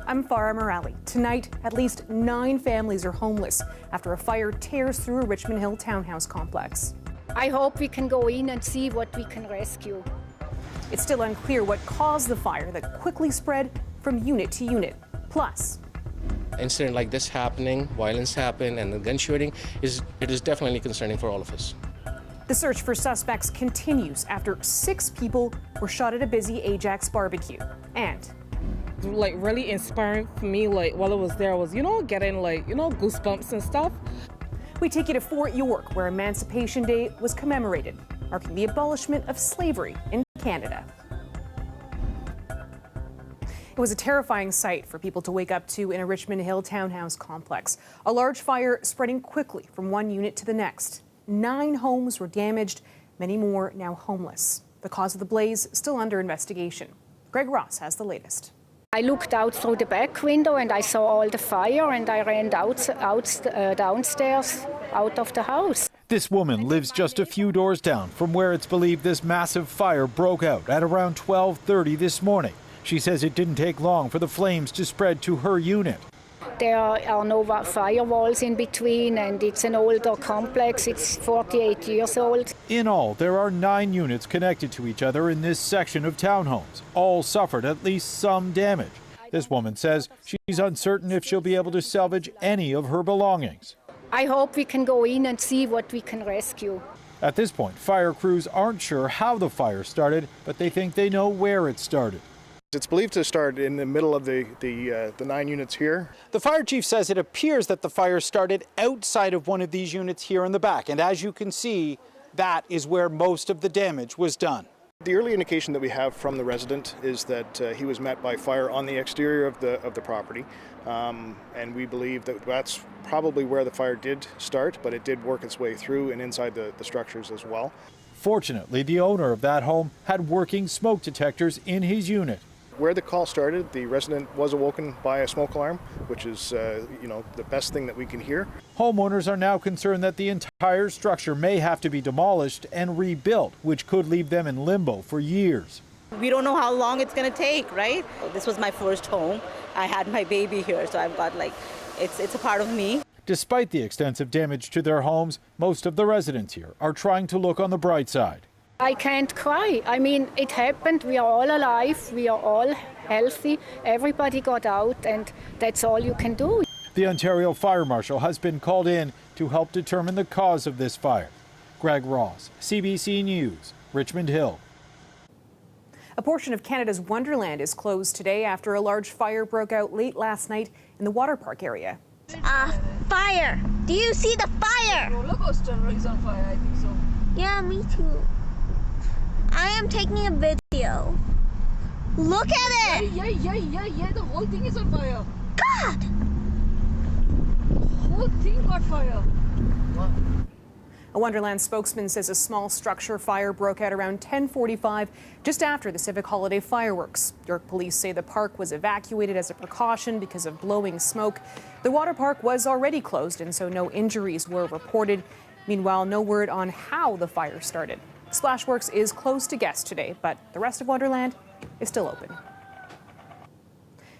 I'm Farah Morali. Tonight, at least 9 families are homeless after a fire tears through a Richmond Hill townhouse complex. I hope we can go in and see what we can rescue. It's still unclear what caused the fire that quickly spread from unit to unit. Plus, incident like this happening, violence happen, and the gun shooting is definitely concerning for all of us. The search for suspects continues after 6 people were shot at a busy Ajax barbecue. And like really inspiring for me, like while I was there, was getting goosebumps and stuff. We take you to Fort York, where Emancipation Day was commemorated, marking the abolishment of slavery in Canada. It was a terrifying sight for people to wake up to in a Richmond Hill townhouse complex. A large fire spreading quickly from one unit to the next. 9 homes were damaged, many more now homeless. The cause of the blaze still under investigation. Greg Ross has the latest. I looked out through the back window and I saw all the fire, and I ran downstairs out of the house. This woman lives just a few doors down from where it's believed this massive fire broke out at around 12:30 this morning. She says it didn't take long for the flames to spread to her unit. There are no firewalls in between, and it's an older complex. It's 48 years old. In all, there are 9 units connected to each other in this section of townhomes. All suffered at least some damage. This woman says she's uncertain if she'll be able to salvage any of her belongings. I hope we can go in and see what we can rescue. At this point, fire crews aren't sure how the fire started, but they think they know where it started. It's believed to start in the middle of the 9 units here. The fire chief says it appears that the fire started outside of one of these units here in the back. And as you can see, that is where most of the damage was done. The early indication that we have from the resident is that he was met by fire on the exterior of the property. And we believe that that's probably where the fire did start, but it did work its way through and inside the structures as well. Fortunately, the owner of that home had working smoke detectors in his unit. Where the call started, the resident was awoken by a smoke alarm, which is, the best thing that we can hear. Homeowners are now concerned that the entire structure may have to be demolished and rebuilt, which could leave them in limbo for years. We don't know how long it's going to take, right? This was my first home. I had my baby here, so I've got it's a part of me. Despite the extensive damage to their homes, most of the residents here are trying to look on the bright side. I can't cry. I mean, it happened. We are all alive. We are all healthy. Everybody got out, and that's all you can do. The Ontario Fire Marshal has been called in to help determine the cause of this fire. Greg Ross, CBC News, Richmond Hill. A portion of Canada's Wonderland is closed today after a large fire broke out late last night in the water park area. Fire! Do you see the fire? Roller coaster is on fire, I think so. Yeah, me too. I am taking a video. Look at it! Yeah, the whole thing is on fire. God! The whole thing got fire. What? A Wonderland spokesman says a small structure fire broke out around 10:45, just after the civic holiday fireworks. York police say the park was evacuated as a precaution because of blowing smoke. The water park was already closed, and so no injuries were reported. Meanwhile, no word on how the fire started. Splashworks is closed to guests today, but the rest of Wonderland is still open.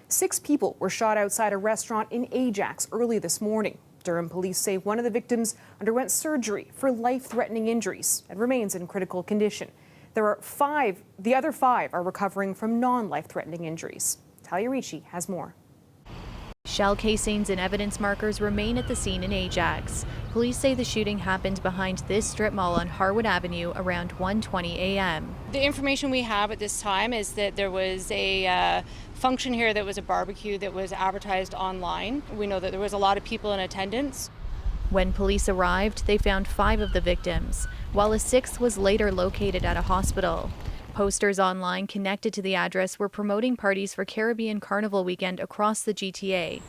6 people were shot outside a restaurant in Ajax early this morning. Durham police say one of the victims underwent surgery for life-threatening injuries and remains in critical condition. The other 5 are recovering from non-life-threatening injuries. Talia Ricci has more. Shell casings and evidence markers remain at the scene in Ajax. Police say the shooting happened behind this strip mall on Harwood Avenue around 1:20 a.m. The information we have at this time is that there was a function here that was a barbecue that was advertised online. We know that there was a lot of people in attendance. When police arrived, they found 5 of the victims, while a 6th was later located at a hospital. Posters online connected to the address were promoting parties for Caribbean Carnival weekend across the GTA.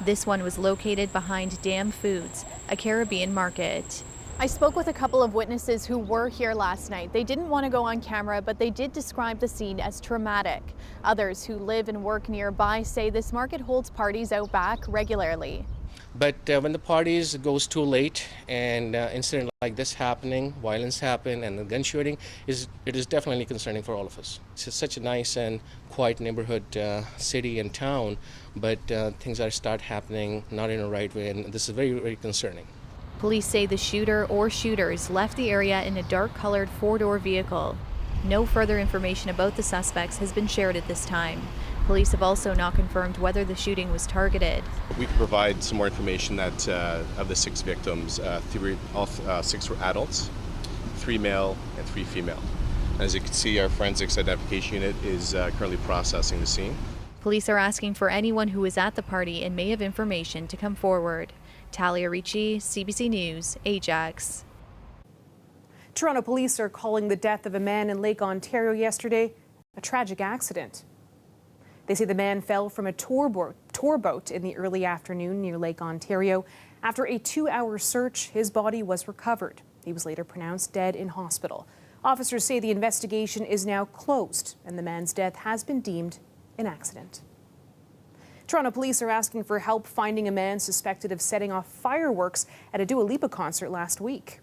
This one was located behind Dam Foods, a Caribbean market. I spoke with a couple of witnesses who were here last night. They didn't want to go on camera, but they did describe the scene as traumatic. Others who live and work nearby say this market holds parties out back regularly. But when the parties goes too late and incident like this happening, violence happen, and the gun shooting, it is definitely concerning for all of us. It's such a nice and quiet neighborhood, city and town, but things are start happening not in a right way, and this is very, very concerning. Police say the shooter or shooters left the area in a dark-colored four-door vehicle. No further information about the suspects has been shared at this time. Police have also not confirmed whether the shooting was targeted. We can provide some more information that of the 6 victims, all 6 were adults, 3 male and 3 female. As you can see, our forensics identification unit is currently processing the scene. Police are asking for anyone who was at the party and may have information to come forward. Talia Ricci, CBC News, Ajax. Toronto police are calling the death of a man in Lake Ontario yesterday a tragic accident. They say the man fell from a tour boat in the early afternoon near Lake Ontario. After a 2-hour search, his body was recovered. He was later pronounced dead in hospital. Officers say the investigation is now closed and the man's death has been deemed an accident. Toronto police are asking for help finding a man suspected of setting off fireworks at a Dua Lipa concert last week.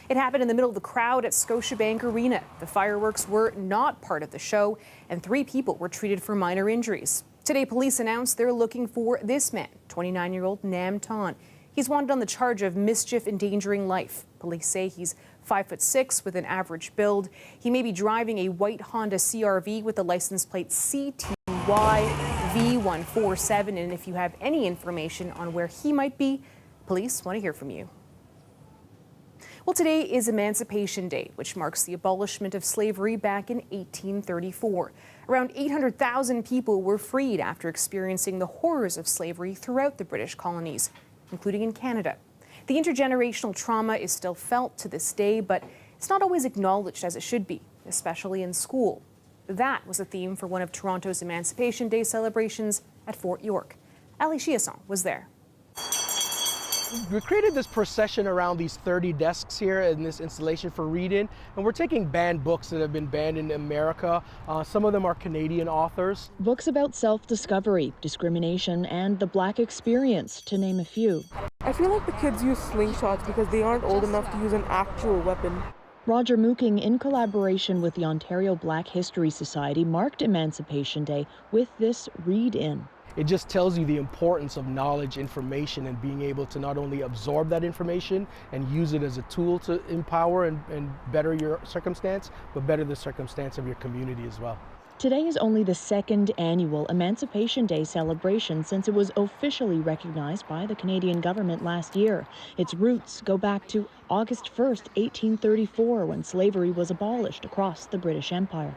It happened in the middle of the crowd at Scotiabank Arena. The fireworks were not part of the show, and 3 people were treated for minor injuries. Today, police announced they're looking for this man, 29-year-old Nam Ton. He's wanted on the charge of mischief endangering life. Police say he's 5'6" with an average build. He may be driving a white Honda CR-V with the license plate CTY-V147. And if you have any information on where he might be, police want to hear from you. Well, today is Emancipation Day, which marks the abolishment of slavery back in 1834. Around 800,000 people were freed after experiencing the horrors of slavery throughout the British colonies, including in Canada. The intergenerational trauma is still felt to this day, but it's not always acknowledged as it should be, especially in school. That was a theme for one of Toronto's Emancipation Day celebrations at Fort York. Ali Chiasson was there. We created this procession around these 30 desks here in this installation for read-in, and we're taking banned books that have been banned in America. Some of them are Canadian authors. Books about self-discovery, discrimination, and the Black experience, to name a few. I feel like the kids use slingshots because they aren't old enough to use an actual weapon. Roger Mooking, in collaboration with the Ontario Black History Society, marked Emancipation Day with this read-in. It just tells you the importance of knowledge, information, and being able to not only absorb that information and use it as a tool to empower and better your circumstance, but better the circumstance of your community as well. Today is only the 2nd annual Emancipation Day celebration since it was officially recognized by the Canadian government last year. Its roots go back to August 1st, 1834, when slavery was abolished across the British Empire.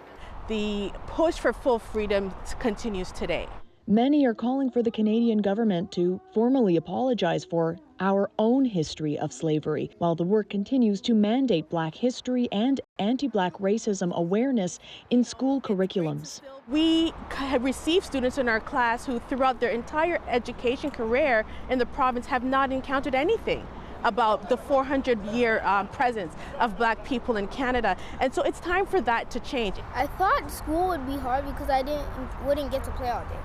The push for full freedom continues today. Many are calling for the Canadian government to formally apologize for our own history of slavery, while the work continues to mandate Black history and anti-Black racism awareness in school curriculums. We have received students in our class who throughout their entire education career in the province have not encountered anything about the 400-year presence of Black people in Canada. And so it's time for that to change. I thought school would be hard because I wouldn't get to play all day.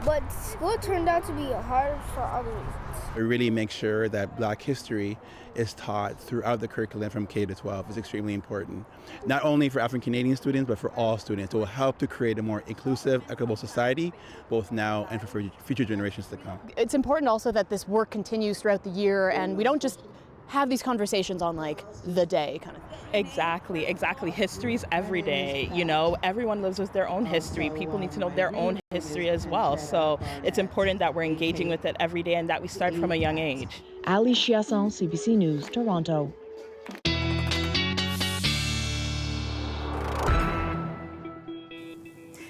But school turned out to be hard for other reasons. We really make sure that Black history is taught throughout the curriculum from K to 12 is extremely important. Not only for African Canadian students, but for all students. It will help to create a more inclusive, equitable society, both now and for future generations to come. It's important also that this work continues throughout the year and we don't just have these conversations on like the day kind of thing. Exactly. History's every day, you know, everyone lives with their own history. People need to know their own history as well. So it's important that we're engaging with it every day and that we start from a young age. Ali Chiasson, CBC News, Toronto.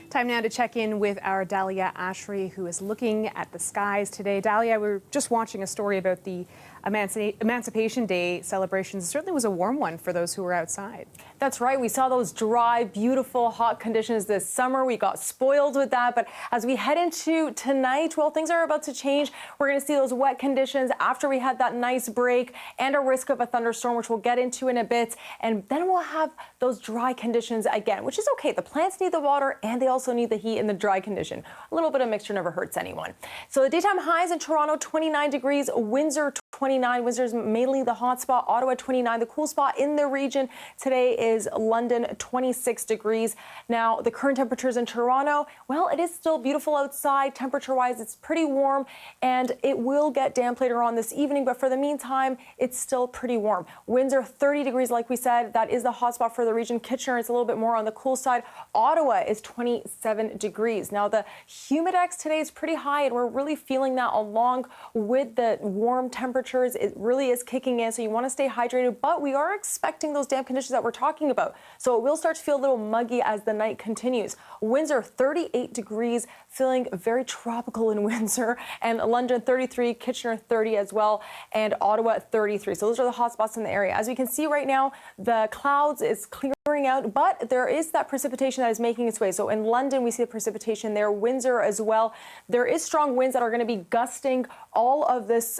Time now to check in with our Dalia Ashry, who is looking at the skies today. Dalia, we were just watching a story about the Emancipation Day celebrations certainly was a warm one for those who were outside. That's right. We saw those dry, beautiful, hot conditions this summer. We got spoiled with that. But as we head into tonight, well, things are about to change. We're going to see those wet conditions after we had that nice break and a risk of a thunderstorm, which we'll get into in a bit. And then we'll have those dry conditions again, which is okay. The plants need the water and they also need the heat in the dry condition. A little bit of mixture never hurts anyone. So the daytime highs in Toronto, 29 degrees, Windsor, 29. Windsor's mainly the hot spot. Ottawa, 29. The cool spot in the region today is London, 26 degrees. Now, the current temperatures in Toronto, well, it is still beautiful outside. Temperature-wise, it's pretty warm, and it will get damp later on this evening, but for the meantime, it's still pretty warm. Windsor, 30 degrees, like we said. That is the hot spot for the region. Kitchener is a little bit more on the cool side. Ottawa is 27 degrees. Now, the humidex today is pretty high, and we're really feeling that along with the warm temperatures. It really is kicking in, so you want to stay hydrated, but we are expecting those damp conditions that we're talking about. So it will start to feel a little muggy as the night continues. Windsor, 38 degrees, feeling very tropical in Windsor, and London, 33, Kitchener, 30 as well, and Ottawa, 33. So those are the hot spots in the area. As we can see right now, the clouds is clearing out, but there is that precipitation that is making its way. So in London, we see the precipitation there. Windsor as well. There is strong winds that are going to be gusting all of this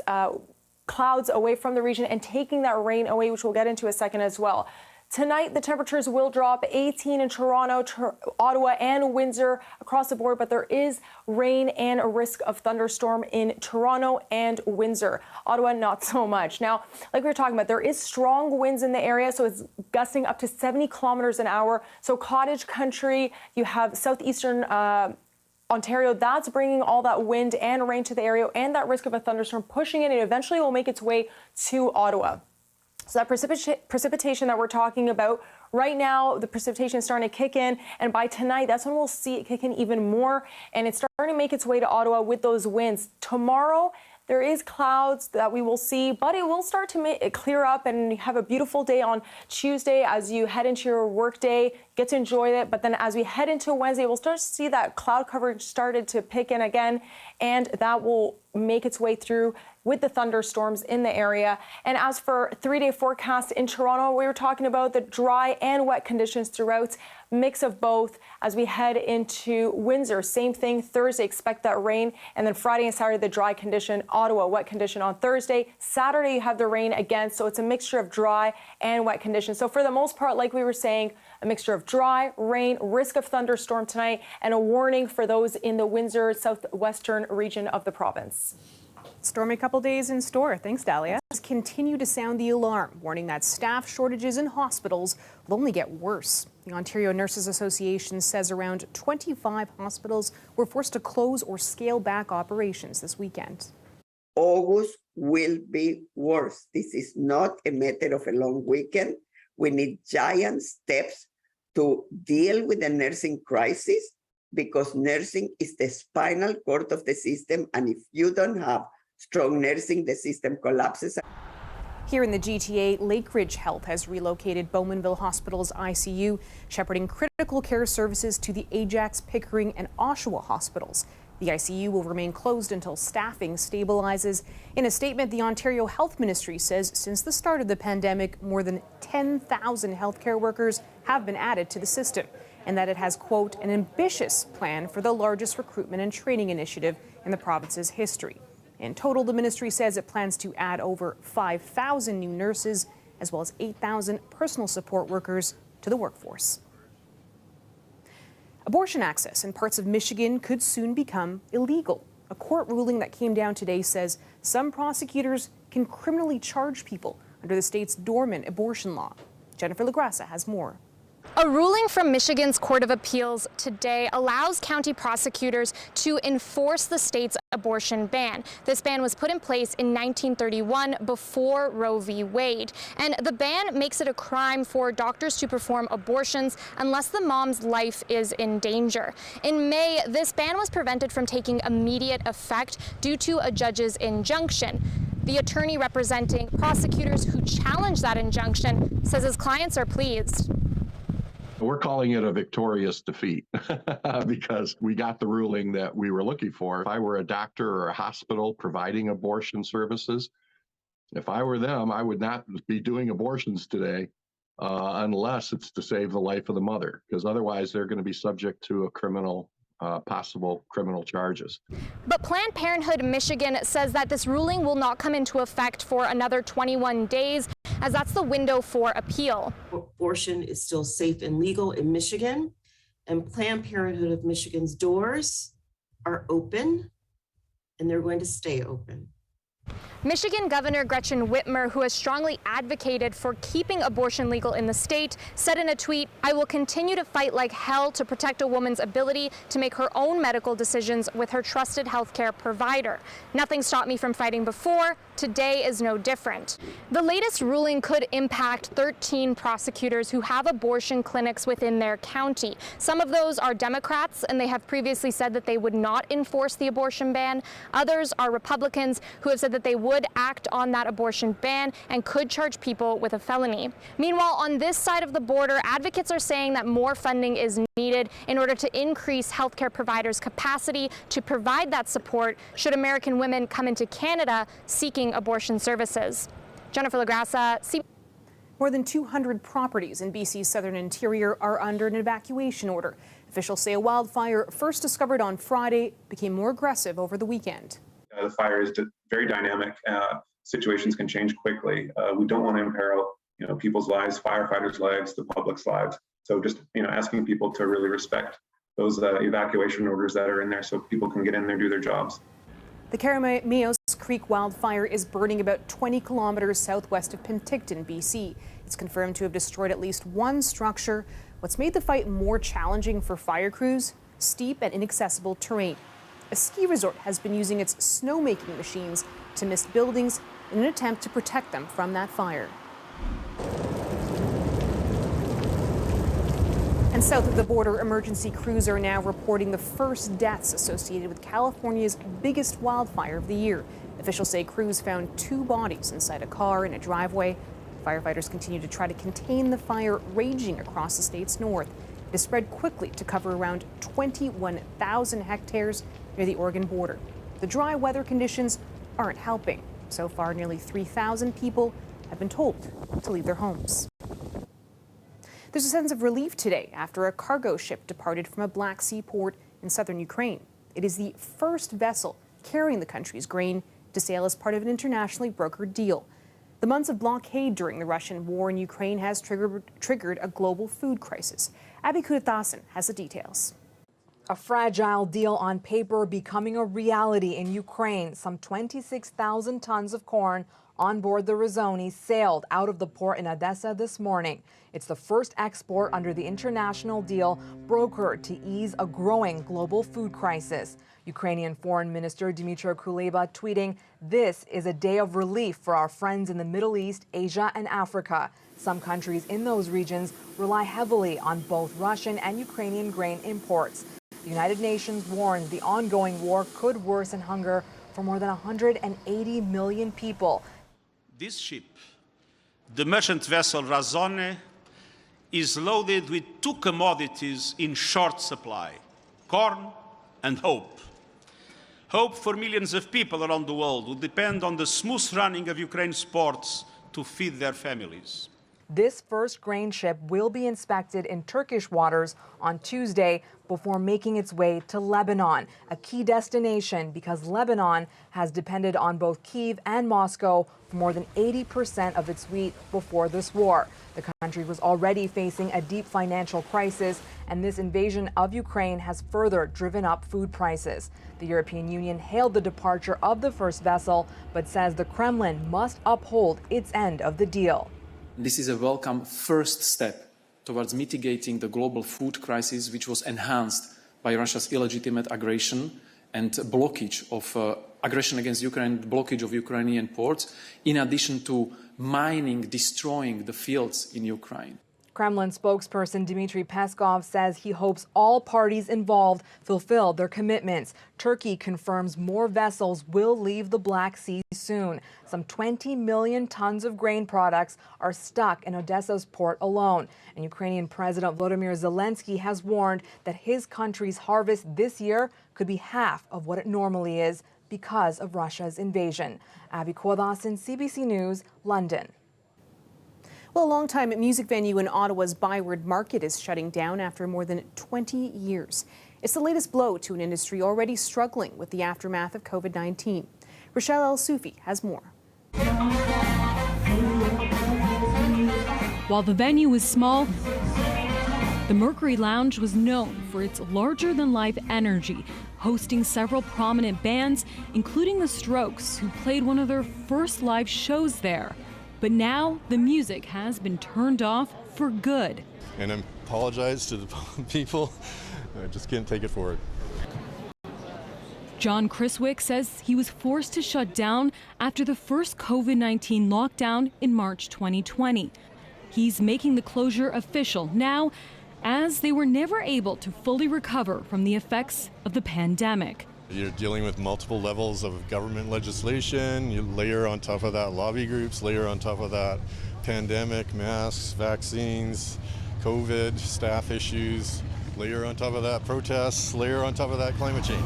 clouds away from the region and taking that rain away, which we'll get into a second as well. Tonight, the temperatures will drop 18 in Toronto, Ottawa, and Windsor across the board, but there is rain and a risk of thunderstorm in Toronto and Windsor. Ottawa, not so much. Now, like we were talking about, there is strong winds in the area, so it's gusting up to 70 kilometers an hour. So cottage country, you have southeastern Ontario, that's bringing all that wind and rain to the area and that risk of a thunderstorm, pushing it, and eventually will make its way to Ottawa. So that precipitation that we're talking about right now, the precipitation is starting to kick in, and by tonight, that's when we'll see it kick in even more, and it's starting to make its way to Ottawa with those winds. Tomorrow, there is clouds that we will see, but it will start to clear up and have a beautiful day on Tuesday as you head into your work day. Get to enjoy it. But then as we head into Wednesday, we'll start to see that cloud coverage started to pick in again, and that will make its way through with the thunderstorms in the area. And as for 3-day forecast in Toronto, we were talking about the dry and wet conditions throughout, mix of both. As we head into Windsor, same thing. Thursday, expect that rain. And then Friday and Saturday, the dry condition. Ottawa, wet condition on Thursday. Saturday, you have the rain again. So it's a mixture of dry and wet conditions. So for the most part, like we were saying, a mixture of dry, rain, risk of thunderstorm tonight, and a warning for those in the Windsor southwestern region of the province. Stormy couple days in store. Thanks, Dahlia. Continue to sound the alarm, warning that staff shortages in hospitals will only get worse. The Ontario Nurses Association says around 25 hospitals were forced to close or scale back operations this weekend. August will be worse. This is not a matter of a long weekend. We need giant steps to deal with the nursing crisis, because nursing is the spinal cord of the system, and if you don't have strong nursing, the system collapses. Here in the GTA, Lakeridge Health has relocated Bowmanville Hospital's ICU, shepherding critical care services to the Ajax, Pickering, and Oshawa hospitals. The ICU will remain closed until staffing stabilizes. In a statement, the Ontario Health Ministry says since the start of the pandemic, more than 10,000 healthcare workers have been added to the system, and that it has, quote, an ambitious plan for the largest recruitment and training initiative in the province's history. In total, the ministry says it plans to add over 5,000 new nurses, as well as 8,000 personal support workers to the workforce. Abortion access in parts of Michigan could soon become illegal. A court ruling that came down today says some prosecutors can criminally charge people under the state's dormant abortion law. Jennifer LaGrassa has more. A ruling from Michigan's Court of Appeals today allows county prosecutors to enforce the state's abortion ban. This ban was put in place in 1931 before Roe v. Wade. And the ban makes it a crime for doctors to perform abortions unless the mom's life is in danger. In May, this ban was prevented from taking immediate effect due to a judge's injunction. The attorney representing prosecutors who challenged that injunction says his clients are pleased. We're calling it a victorious defeat because we got the ruling that we were looking for. If I were a doctor or a hospital providing abortion services, If I were them, I would not be doing abortions today unless it's to save the life of the mother, because otherwise they're going to be subject to a possible criminal charges. But Planned Parenthood Michigan says that this ruling will not come into effect for another 21 days, as that's the window for appeal. Abortion is still safe and legal in Michigan, and Planned Parenthood of Michigan's doors are open, and they're going to stay open. Michigan Governor Gretchen Whitmer, who has strongly advocated for keeping abortion legal in the state, said in a tweet, "I will continue to fight like hell to protect a woman's ability to make her own medical decisions with her trusted healthcare provider. Nothing stopped me from fighting before. Today is no different." The latest ruling could impact 13 prosecutors who have abortion clinics within their county. Some of those are Democrats, and they have previously said that they would not enforce the abortion ban. Others are Republicans who have said that they would act on that abortion ban and could charge people with a felony. Meanwhile, on this side of the border, advocates are saying that more funding is needed in order to increase healthcare providers' capacity to provide that support should American women come into Canada seeking abortion services. Jennifer LaGrassa, CBC. More than 200 properties in BC's southern interior are under an evacuation order. Officials say a wildfire, first discovered on Friday, became more aggressive over the weekend. The fire is very dynamic. Situations can change quickly. We don't want to imperil, people's lives, firefighters' lives, the public's lives. So just, asking people to really respect those evacuation orders that are in there so people can get in there, do their jobs. The Caramaos Creek wildfire is burning about 20 kilometers southwest of Penticton, BC. It's confirmed to have destroyed at least one structure. What's made the fight more challenging for fire crews? Steep and inaccessible terrain. A ski resort has been using its snowmaking machines to mist buildings in an attempt to protect them from that fire. And south of the border, emergency crews are now reporting the first deaths associated with California's biggest wildfire of the year. Officials say crews found 2 bodies inside a car in a driveway. Firefighters continue to try to contain the fire raging across the state's north. It has spread quickly to cover around 21,000 hectares near the Oregon border. The dry weather conditions aren't helping. So far, nearly 3,000 people have been told to leave their homes. There's a sense of relief today after a cargo ship departed from a Black Sea port in southern Ukraine. It is the first vessel carrying the country's grain to sail as part of an internationally brokered deal. The months of blockade during the Russian war in Ukraine has triggered a global food crisis. Abby Kudathasan has the details. A fragile deal on paper becoming a reality in Ukraine. Some 26,000 tons of corn on board the Razoni sailed out of the port in Odessa this morning. It's the first export under the international deal brokered to ease a growing global food crisis. Ukrainian Foreign Minister Dmytro Kuleba tweeting, "This is a day of relief for our friends in the Middle East, Asia, and Africa." Some countries in those regions rely heavily on both Russian and Ukrainian grain imports. The United Nations warns the ongoing war could worsen hunger for more than 180 million people. This ship, the merchant vessel Razone, is loaded with 2 commodities in short supply: corn and hope. Hope for millions of people around the world who depend on the smooth running of Ukraine's ports to feed their families. This first grain ship will be inspected in Turkish waters on Tuesday before making its way to Lebanon, a key destination because Lebanon has depended on both Kyiv and Moscow for more than 80% of its wheat before this war. The country was already facing a deep financial crisis, and this invasion of Ukraine has further driven up food prices. The European Union hailed the departure of the first vessel, but says the Kremlin must uphold its end of the deal. This is a welcome first step towards mitigating the global food crisis, which was enhanced by Russia's illegitimate aggression and blockage of aggression against Ukraine, blockage of Ukrainian ports, in addition to mining, destroying the fields in Ukraine. Kremlin spokesperson Dmitry Peskov says he hopes all parties involved fulfill their commitments. Turkey confirms more vessels will leave the Black Sea soon. Some 20 million tons of grain products are stuck in Odessa's port alone. And Ukrainian President Volodymyr Zelensky has warned that his country's harvest this year could be half of what it normally is because of Russia's invasion. Abby Kodasin, CBC News, London. Well, a longtime music venue in Ottawa's Byward Market is shutting down after more than 20 years. It's the latest blow to an industry already struggling with the aftermath of COVID-19. Rochelle El-Soufi has more. While the venue was small, the Mercury Lounge was known for its larger-than-life energy, hosting several prominent bands, including the Strokes, who played one of their first live shows there. But now the music has been turned off for good. And I apologize to the people. I just can't take it forward. John Criswick says he was forced to shut down after the first COVID-19 lockdown in March 2020. He's making the closure official now, as they were never able to fully recover from the effects of the pandemic. You're dealing with multiple levels of government legislation. You layer on top of that lobby groups, layer on top of that pandemic, masks, vaccines, COVID, staff issues, layer on top of that protests, layer on top of that climate change.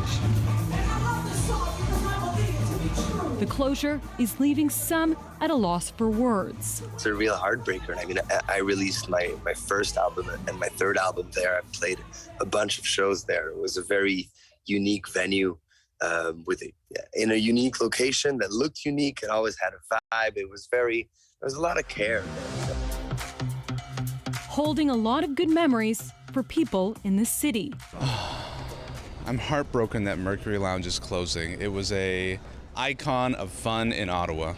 The closure is leaving some at a loss for words. It's a real heartbreaker. I mean, I released my first album and my third album there. I played a bunch of shows there. It was a very unique venue in a unique location that looked unique. It always had a vibe. There was a lot of care. Holding a lot of good memories for people in the city. I'm heartbroken that Mercury Lounge is closing. It was an icon of fun in Ottawa.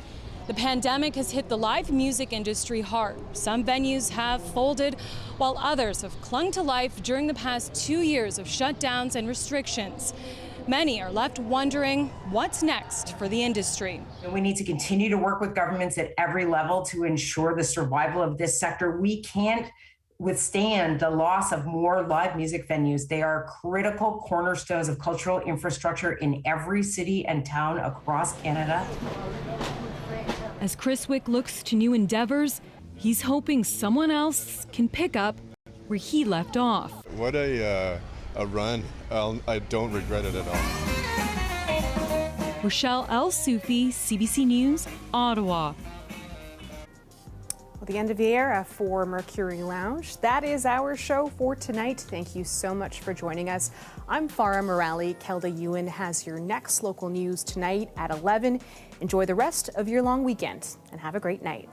The pandemic has hit the live music industry hard. Some venues have folded, while others have clung to life during the past 2 years of shutdowns and restrictions. Many are left wondering what's next for the industry. We need to continue to work with governments at every level to ensure the survival of this sector. We can't withstand the loss of more live music venues. They are critical cornerstones of cultural infrastructure in every city and town across Canada. As Criswick looks to new endeavors, he's hoping someone else can pick up where he left off. What a run. I don't regret it at all. Rochelle El-Soufi, CBC News, Ottawa. Well, the end of the era for Mercury Lounge. That is our show for tonight. Thank you so much for joining us. I'm Farah Morali. Kelda Ewan has your next local news tonight at 11. Enjoy the rest of your long weekend and have a great night.